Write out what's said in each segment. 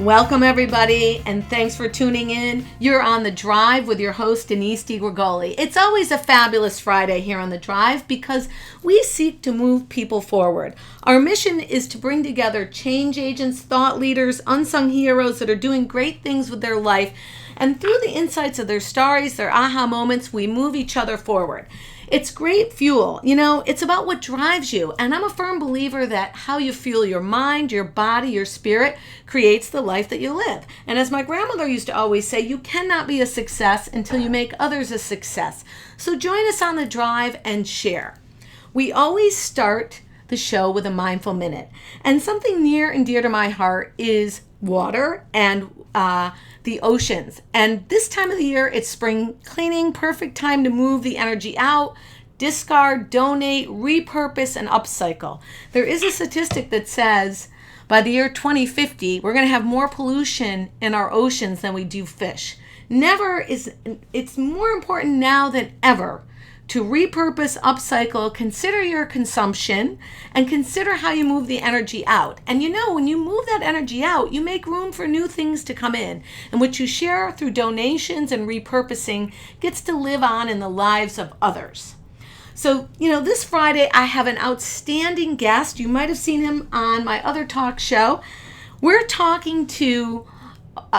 Welcome, everybody, and thanks for tuning in. You're on The Drive with your host, Denise DiGregoli. It's always a fabulous Friday here on The Drive because we seek to move people forward. Our mission is to bring together change agents, thought leaders, unsung heroes that are doing great things with their life, and through the insights of their stories, their aha moments, we move each other forward. It's great fuel. It's about what drives you. And I'm a firm believer that how you fuel your mind, your body, your spirit creates the life that you live. And as my grandmother used to always say, you cannot be a success until you make others a success. So join us on The Drive and share. We always start the show with a mindful minute. And something near and dear to my heart is water and the oceans. And this time of the year, it's spring cleaning, perfect time to move the energy out, discard, donate, repurpose, and upcycle. There is a statistic that says by the year 2050, we're going to have more pollution in our oceans than we do fish. It's more important now than ever to repurpose, upcycle, consider your consumption, and consider how you move the energy out. And when you move that energy out, you make room for new things to come in. And what you share through donations and repurposing gets to live on in the lives of others. So, this Friday, I have an outstanding guest. You might have seen him on my other talk show. We're talking to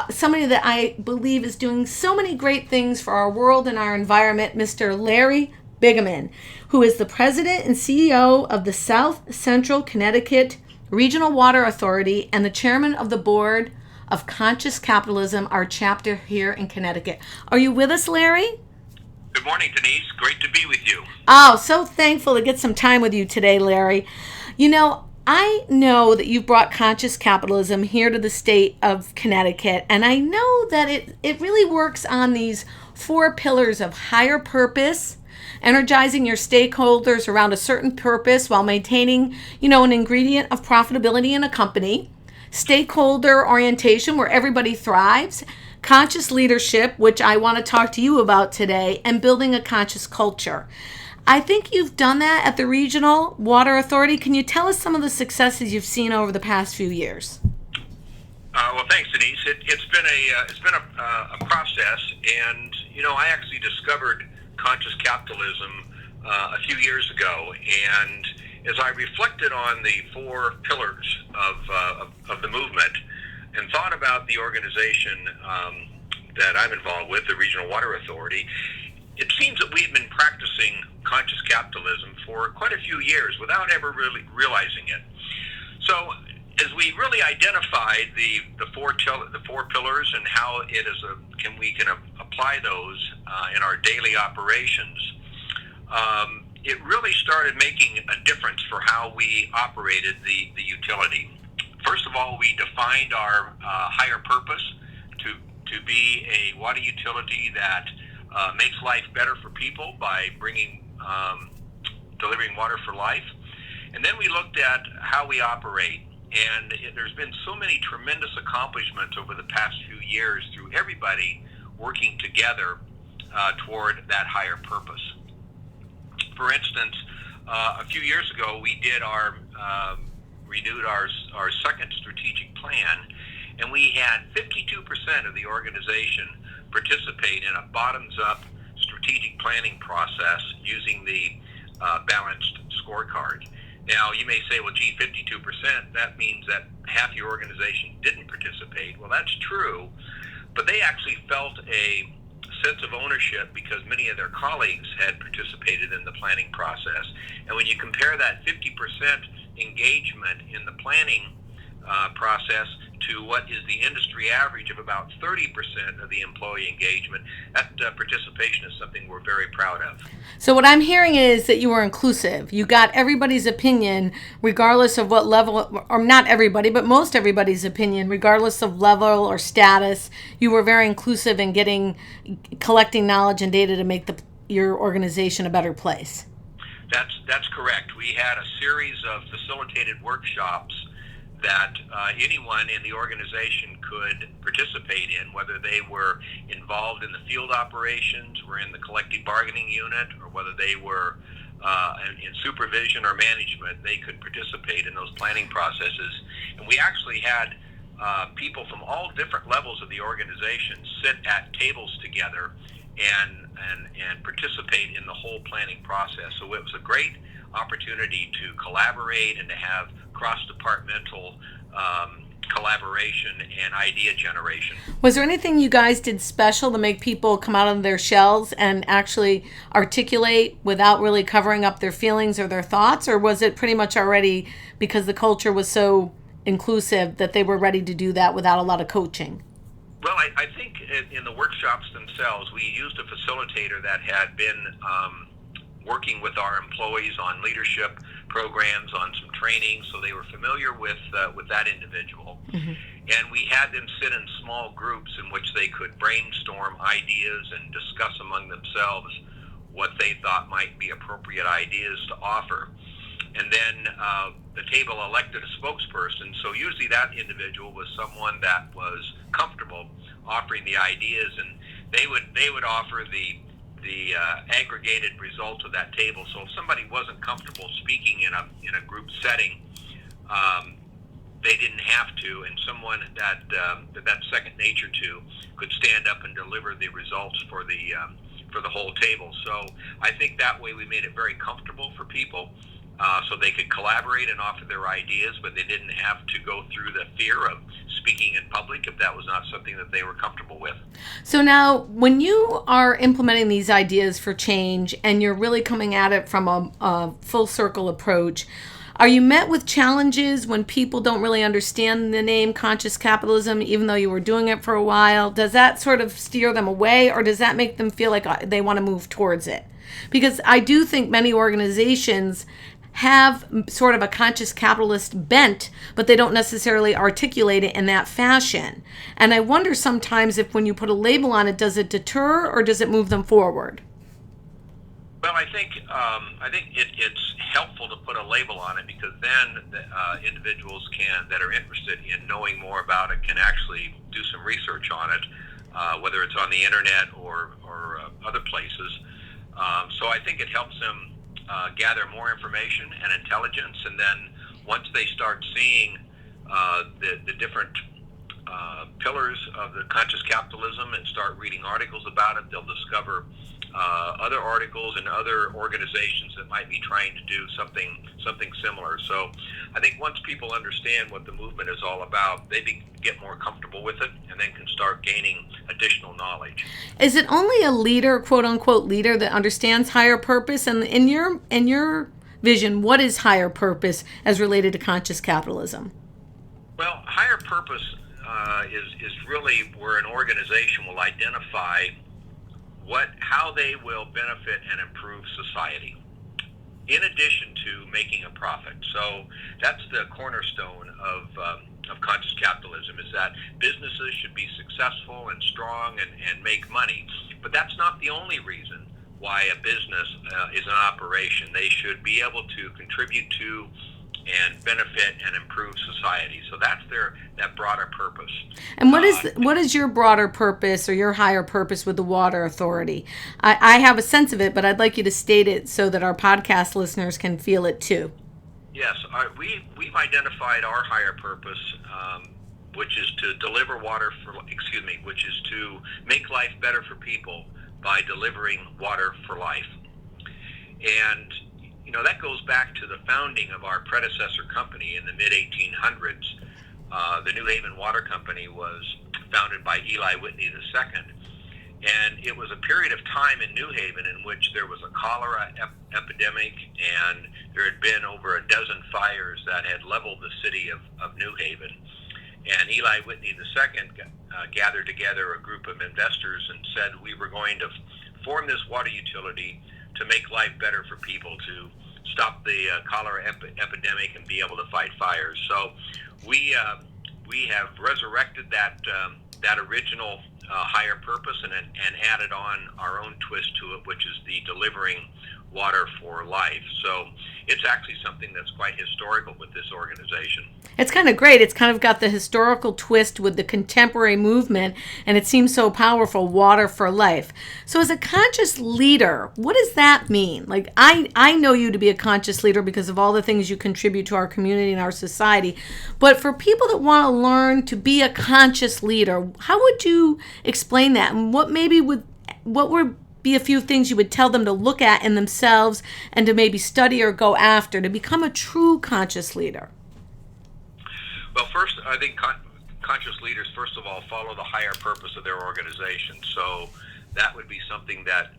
somebody that I believe is doing so many great things for our world and our environment, Mr. Larry Bingaman, who is the president and CEO of the South Central Connecticut Regional Water Authority and the chairman of the board of Conscious Capitalism, our chapter here in Connecticut. Are you with us, Larry? Good morning, Denise. Great to be with you. Oh, so thankful to get some time with you today, Larry. I know that you've brought conscious capitalism here to the state of Connecticut, and I know that it really works on these 4 pillars of higher purpose, energizing your stakeholders around a certain purpose while maintaining, an ingredient of profitability in a company, stakeholder orientation where everybody thrives, conscious leadership, which I want to talk to you about today, and building a conscious culture. I think you've done that at the Regional Water Authority. Can you tell us some of the successes you've seen over the past few years? Well, thanks, Denise. It's been a process, and I actually discovered conscious capitalism a few years ago, and as I reflected on the 4 pillars of the movement and thought about the organization that I'm involved with, the Regional Water Authority, it seems that we've been practicing conscious capitalism for quite a few years without ever really realizing it. So, as we really identified the four pillars and how we can apply those in our daily operations, it really started making a difference for how we operated the utility. First of all, we defined our higher purpose to be a water utility that makes life better for people by delivering water for life. And then we looked at how we operate. And there's been so many tremendous accomplishments over the past few years through everybody working together toward that higher purpose. For instance, a few years ago, we did renewed our second strategic plan, and we had 52% of the organization participate in a bottoms-up strategic planning process using the balanced scorecard. Now, you may say, well, gee, 52%, that means that half your organization didn't participate. Well, that's true, but they actually felt a sense of ownership because many of their colleagues had participated in the planning process. And when you compare that 50% engagement in the planning process to what is the industry average of about 30% of the employee engagement, that participation is something we're very proud of. So what I'm hearing is that you were inclusive. You got everybody's opinion, regardless of what level, or not everybody, but most everybody's opinion, regardless of level or status. You were very inclusive in collecting knowledge and data to make your organization a better place. That's correct. We had a series of facilitated workshops that anyone in the organization could participate in, whether they were involved in the field operations, were in the collective bargaining unit, or whether they were in supervision or management. They could participate in those planning processes. And we actually had people from all different levels of the organization sit at tables together and participate in the whole planning process. So it was a great opportunity to collaborate and to have cross-departmental collaboration and idea generation. Was there anything you guys did special to make people come out of their shells and actually articulate without really covering up their feelings or their thoughts? Or was it pretty much already, because the culture was so inclusive, that they were ready to do that without a lot of coaching? Well, I think in the workshops themselves, we used a facilitator that had been working with our employees on leadership programs, on some training, so they were familiar with that individual. Mm-hmm. And we had them sit in small groups in which they could brainstorm ideas and discuss among themselves what they thought might be appropriate ideas to offer. And then the table elected a spokesperson, so usually that individual was someone that was comfortable offering the ideas, and they would offer the aggregated results of that table. So if somebody wasn't comfortable speaking in a group setting, they didn't have to, and someone that's second nature to could stand up and deliver the results for the whole table. So I think that way we made it very comfortable for people, so they could collaborate and offer their ideas, but they didn't have to go through the fear of speaking in public if that was not something that they were comfortable with. So now, when you are implementing these ideas for change and you're really coming at it from a full circle approach, are you met with challenges when people don't really understand the name conscious capitalism, even though you were doing it for a while? Does that sort of steer them away, or does that make them feel like they want to move towards it? Because I do think many organizations have sort of a conscious capitalist bent, but they don't necessarily articulate it in that fashion. And I wonder sometimes if when you put a label on it, does it deter or does it move them forward? Well, I think it's helpful to put a label on it, because then individuals that are interested in knowing more about it can actually do some research on it, whether it's on the internet or other places. So I think it helps them gather more information and intelligence, and then once they start seeing the different pillars of the conscious capitalism and start reading articles about it, they'll discover other articles and other organizations that might be trying to do something similar. So I think once people understand what the movement is all about, they get more comfortable with it and then can start gaining additional knowledge. Is it only a leader, quote unquote leader, that understands higher purpose? And in your vision, what is higher purpose as related to conscious capitalism? Well, higher purpose is really where an organization will identify how they will benefit and improve society, in addition to making a profit. So that's the cornerstone of conscious capitalism, is that businesses should be successful and strong and make money. But that's not the only reason why a business is an operation. They should be able to contribute to and benefit and improve society. So that's that broader purpose. And what is your broader purpose or your higher purpose with the Water Authority? I have a sense of it, but I'd like you to state it so that our podcast listeners can feel it too. Yes, we've identified our higher purpose, which is to deliver which is to make life better for people by delivering water for life. And that goes back to the founding of our predecessor company in the mid-1800s. The New Haven Water Company was founded by Eli Whitney II. And it was a period of time in New Haven in which there was a cholera epidemic, and there had been over a dozen fires that had leveled the city of New Haven. And Eli Whitney II gathered together a group of investors and said we were going to form this water utility to make life better for people, to stop the cholera epidemic and be able to fight fires. So we have resurrected that original higher purpose and added on our own twist to it, which is the delivering water for life. So it's actually something that's quite historical with this organization. It's kind of great. It's kind of got the historical twist with the contemporary movement, and it seems so powerful, water for life. So as a conscious leader, what does that mean? Like, I know you to be a conscious leader because of all the things you contribute to our community and our society. But for people that want to learn to be a conscious leader, how would you explain that? And what would be a few things you would tell them to look at in themselves and to maybe study or go after to become a true conscious leader? Well, first, I think conscious leaders, first of all, follow the higher purpose of their organization. So that would be something that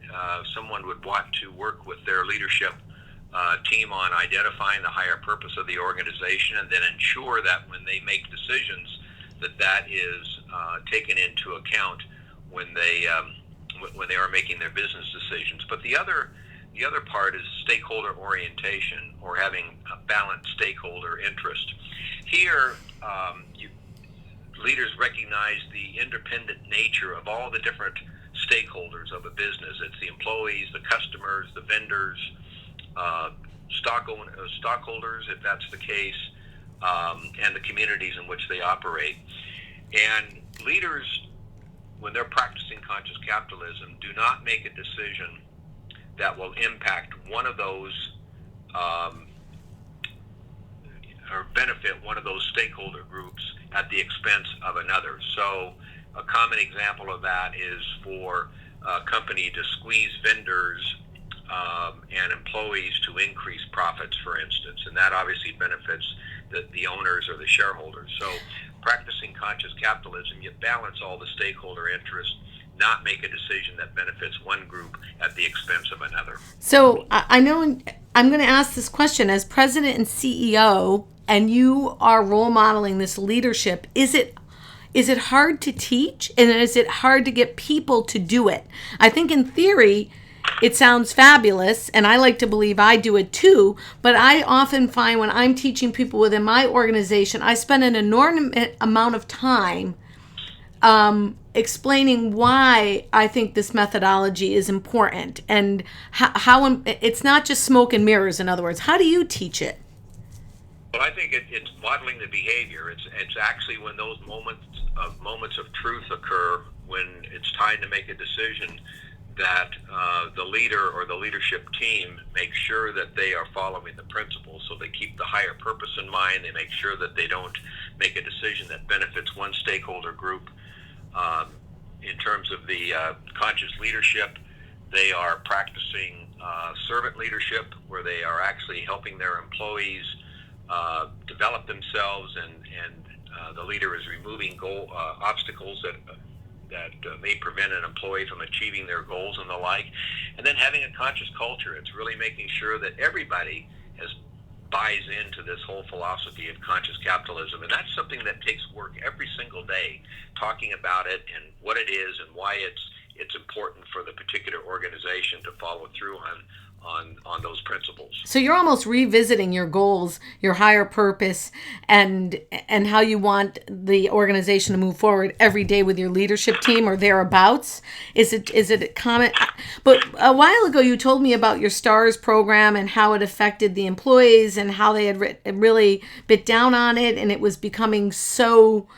someone would want to work with their leadership team on, identifying the higher purpose of the organization, and then ensure that when they make decisions, that is taken into account when they are making their business decisions. But the other part is stakeholder orientation, or having a balanced stakeholder interest. Here, leaders recognize the independent nature of all the different stakeholders of a business. It's the employees, the customers, the vendors, stockholders, if that's the case, and the communities in which they operate. And leaders, when they're practicing conscious capitalism, do not make a decision that will impact one of those or benefit one of those stakeholder groups at the expense of another. So a common example of that is for a company to squeeze vendors and employees to increase profits, for instance, and that obviously benefits the owners or the shareholders. So practicing conscious capitalism, you balance all the stakeholder interests, not make a decision that benefits one group at the expense of another. So I know I'm going to ask this question as president and CEO, and you are role modeling this leadership. Is it hard to teach, and is it hard to get people to do it? I think in theory it sounds fabulous, and I like to believe I do it too, but I often find when I'm teaching people within my organization, I spend an enormous amount of time explaining why I think this methodology is important, and how it's not just smoke and mirrors. In other words, how do you teach it? Well, I think it's modeling the behavior. It's actually when those moments of truth occur, when it's time to make a decision, that the leader or the leadership team make sure that they are following the principles. So they keep the higher purpose in mind. They make sure that they don't make a decision that benefits one stakeholder group. In terms of the conscious leadership, they are practicing servant leadership, where they are actually helping their employees develop themselves, and the leader is removing obstacles that may prevent an employee from achieving their goals and the like. And then having a conscious culture, it's really making sure that everybody buys into this whole philosophy of conscious capitalism. And that's something that takes work every single day, talking about it and what it is and why it's important for the particular organization to follow through on those principles. So you're almost revisiting your goals, your higher purpose, and how you want the organization to move forward every day with your leadership team or thereabouts. Is it a comment? But a while ago you told me about your STARS program and how it affected the employees and how they had really bit down on it, and it was becoming so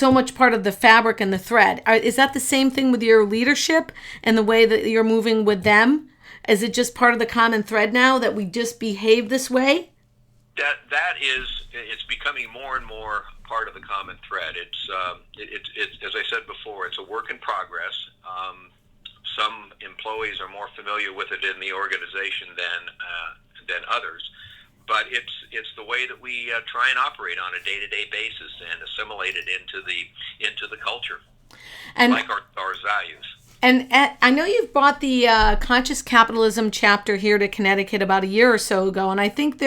much part of the fabric and the thread. Is that the same thing with your leadership and the way that you're moving with them? Is it just part of the common thread now that we just behave this way? It's becoming more and more part of the common thread. It's as I said before, it's a work in progress. Some employees are more familiar with it in the organization than others, but it's the way that we try and operate on a day-to-day basis and assimilate it into the culture, and like our values. And I know you've brought the Conscious Capitalism chapter here to Connecticut about a year or so ago, and I think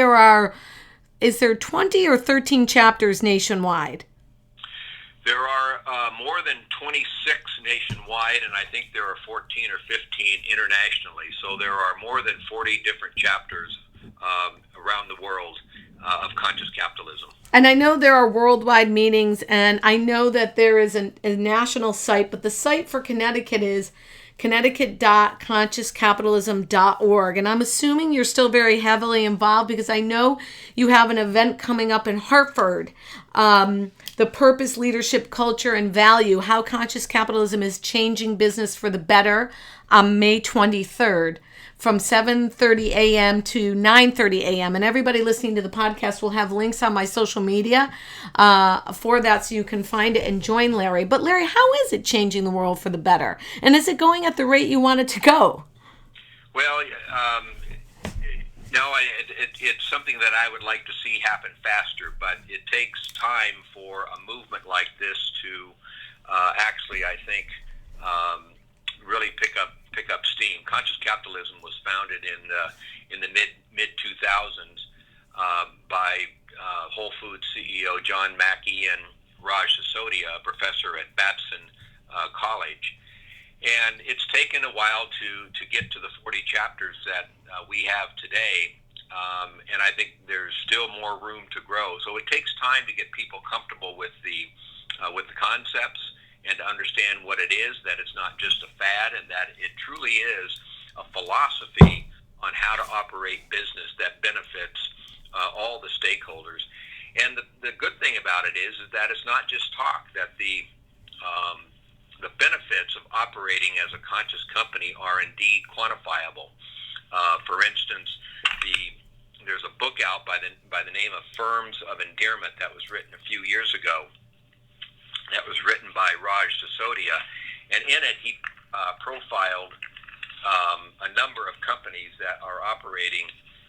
is there 20 or 13 chapters nationwide? There are more than 26 nationwide, and I think there are 14 or 15 internationally. So there are more than 40 different chapters around the world of conscious capitalism. And I know there are worldwide meetings, and I know that there is a national site, but the site for Connecticut is Connecticut.consciouscapitalism.org. And I'm assuming you're still very heavily involved because I know you have an event coming up in Hartford. The purpose, leadership, culture, and value, how conscious capitalism is changing business for the better, on May 23rd from 7:30 a.m. to 9:30 a.m. And everybody listening to the podcast will have links on my social media for that so you can find it and join Larry. But Larry, how is it changing the world for the better? And is it going at the rate you want it to go? Well, no, it's something that I would like to see happen faster, but it takes time for a movement like this to actually, I think, really pick up steam. Conscious capitalism was founded in the mid 2000s by Whole Foods CEO John Mackey and Raj Sisodia, a professor at Batson College. And it's taken a while to get to the 40 chapters that we have today, and I think there's still more room to grow. So it takes time to get people comfortable with the concepts and to understand what it is, that it's not just a fad, and that it truly is a philosophy on how to operate business that benefits all the stakeholders. And the good thing about it is that it's not just talk, that the benefits of operating as a conscious company are indeed quantifiable. For instance, there's a book out by the name of Firms of Endearment that was written a few years ago. That was written by Raj Sisodia, and in it he profiled a number of companies that are operating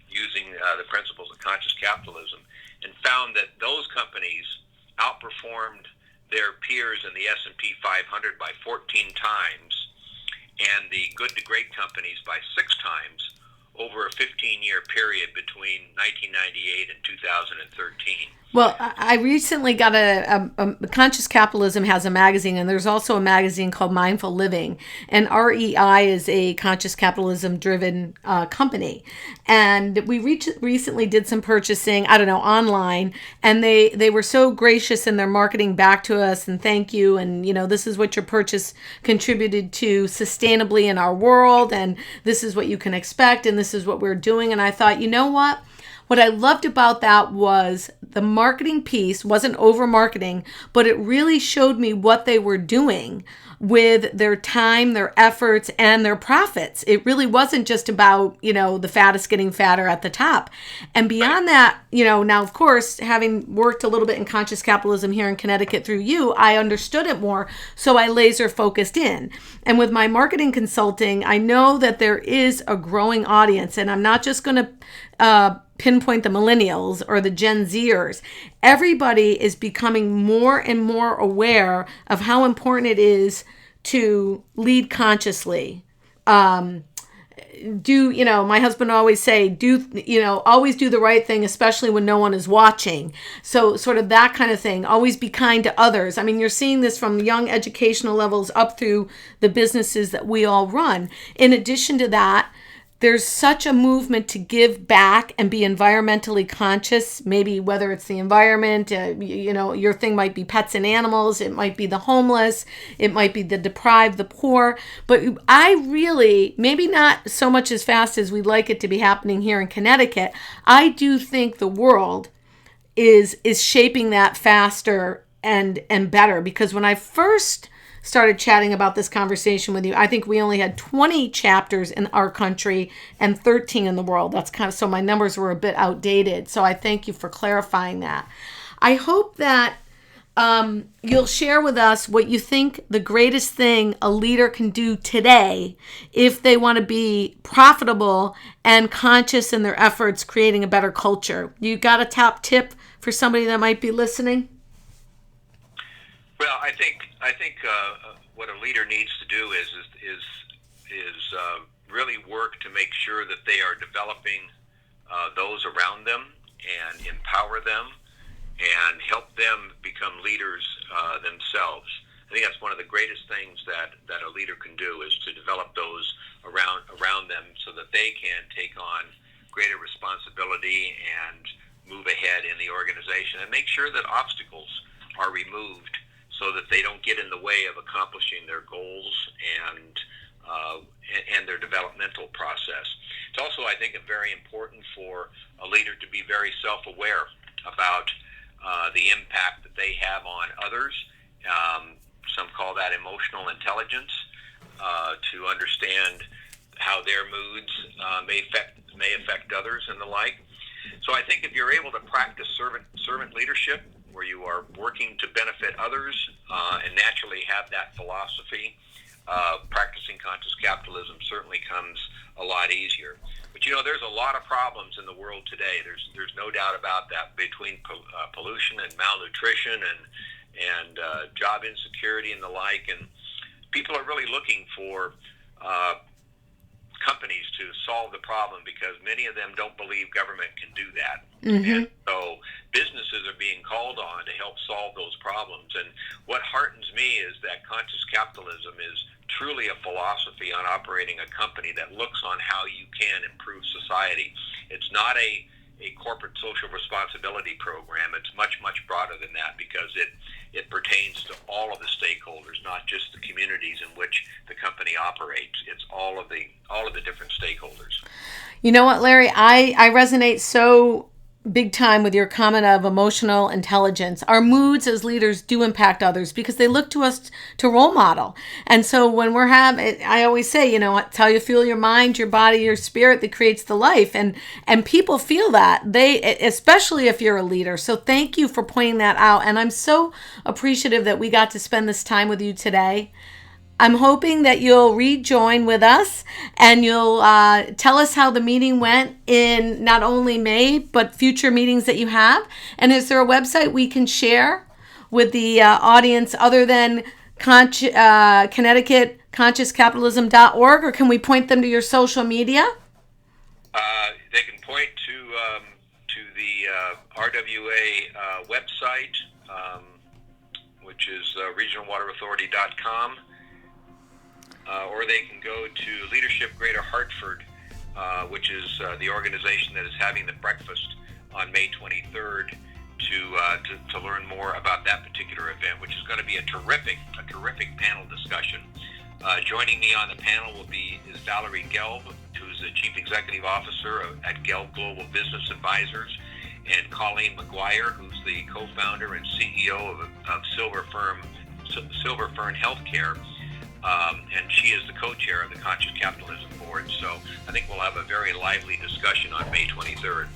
using the principles of conscious capitalism, and found that those companies outperformed their peers in the S&P 500 by 14 times, and the good to great companies by 6 times over a 15-year period between 1998 and 2013. Well, I recently got Conscious Capitalism has a magazine, and there's also a magazine called Mindful Living. And REI is a conscious capitalism-driven company. And we recently did some purchasing, online, and they were so gracious in their marketing back to us, and thank you, and, this is what your purchase contributed to sustainably in our world, and this is what you can expect, and this is what we're doing. And I thought, you know what? What I loved about that was the marketing piece wasn't over marketing, but it really showed me what they were doing with their time, their efforts, and their profits. It really wasn't just about, the fattest getting fatter at the top. And beyond that, now, of course, having worked a little bit in conscious capitalism here in Connecticut through you, I understood it more. So I laser focused in. And with my marketing consulting, I know that there is a growing audience, and I'm not just going to pinpoint the millennials or the Gen Zers. Everybody is becoming more and more aware of how important it is to lead consciously. My husband always say, always do the right thing, especially when no one is watching. So sort of that kind of thing. Always be kind to others. I mean, you're seeing this from young educational levels up through the businesses that we all run. In addition to that, there's such a movement to give back and be environmentally conscious, maybe whether it's the environment, your thing might be pets and animals, it might be the homeless, it might be the deprived, the poor. But I really, maybe not so much as fast as we'd like it to be happening here in Connecticut, I do think the world is shaping that faster and better. Because when I first started chatting about this conversation with you, I think we only had 20 chapters in our country and 13 in the world. That's kind of, so my numbers were a bit outdated. So I thank you for clarifying that. I hope that you'll share with us what you think the greatest thing a leader can do today if they want to be profitable and conscious in their efforts creating a better culture. You got a top tip for somebody that might be listening? Well, I think what a leader needs to do is really work to make sure that they are developing those around them and empower them and help them become leaders themselves. I think that's one of the greatest things that a leader can do, is to develop those around them so that they can take on greater responsibility and move ahead in the organization, and make sure that obstacles are removed so that they don't get in the way of accomplishing their goals and and their developmental process. It's also, I think, very important for a leader to be very self-aware about the impact that they have on others. Some call that emotional intelligence, to understand how their moods may affect others and the like. So I think if you're able to practice servant leadership, where you are working to benefit others and naturally have that philosophy, practicing conscious capitalism certainly comes a lot easier. But there's a lot of problems in the world today. There's no doubt about that, between pollution and malnutrition and job insecurity and the like. And people are really looking for companies to solve the problem, because many of them don't believe government can do that. And so businesses are being called on to help solve those problems. And what heartens me is that conscious capitalism is truly a philosophy on operating a company that looks on how you can improve society. It's not a corporate social responsibility program. It's much, much broader than that, because it pertains to all of the stakeholders, not just the communities in which the company operates. It's all of the different stakeholders. You know what, Larry? I resonate so big time with your comment of emotional intelligence. Our moods as leaders do impact others, because they look to us to role model. And so when I always say, it's how you feel your mind, your body, your spirit that creates the life. And people feel that, especially if you're a leader. So thank you for pointing that out. And I'm so appreciative that we got to spend this time with you today. I'm hoping that you'll rejoin with us and you'll tell us how the meeting went in not only May, but future meetings that you have. And is there a website we can share with the audience other than Connecticut ConsciousCapitalism.org, or can we point them to your social media? They can point to the RWA website, which is regionalwaterauthority.com. Or they can go to Leadership Greater Hartford, which is the organization that is having the breakfast on May 23rd, to learn more about that particular event, which is going to be a terrific panel discussion. Joining me on the panel is Valerie Gelb, who's the Chief Executive Officer at Gelb Global Business Advisors, and Colleen McGuire, who's the co-founder and CEO of Silver Fern Healthcare. And she is the co-chair of the Conscious Capitalism Board. So I think we'll have a very lively discussion on May 23rd.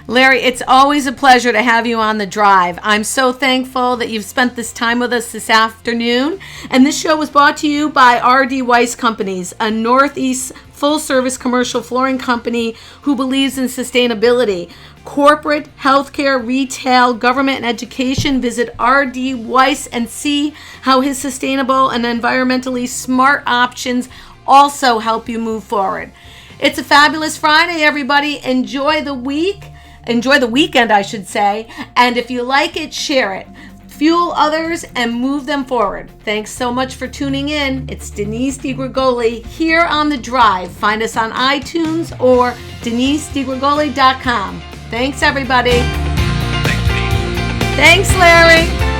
Larry, it's always a pleasure to have you on The Drive. I'm so thankful that you've spent this time with us this afternoon. And this show was brought to you by R.D. Weiss Companies, a Northeast full-service commercial flooring company who believes in sustainability. Corporate, healthcare, retail, government, and education. Visit R.D. Weiss and see how his sustainable and environmentally smart options also help you move forward. It's a fabulous Friday, everybody. Enjoy the week. Enjoy the weekend, I should say. And if you like it, share it. Fuel others and move them forward. Thanks so much for tuning in. It's Denise DiGrigoli here on The Drive. Find us on iTunes or DeniseDiGrigoli.com. Thanks, everybody. Thanks, Denise. Thanks, Larry.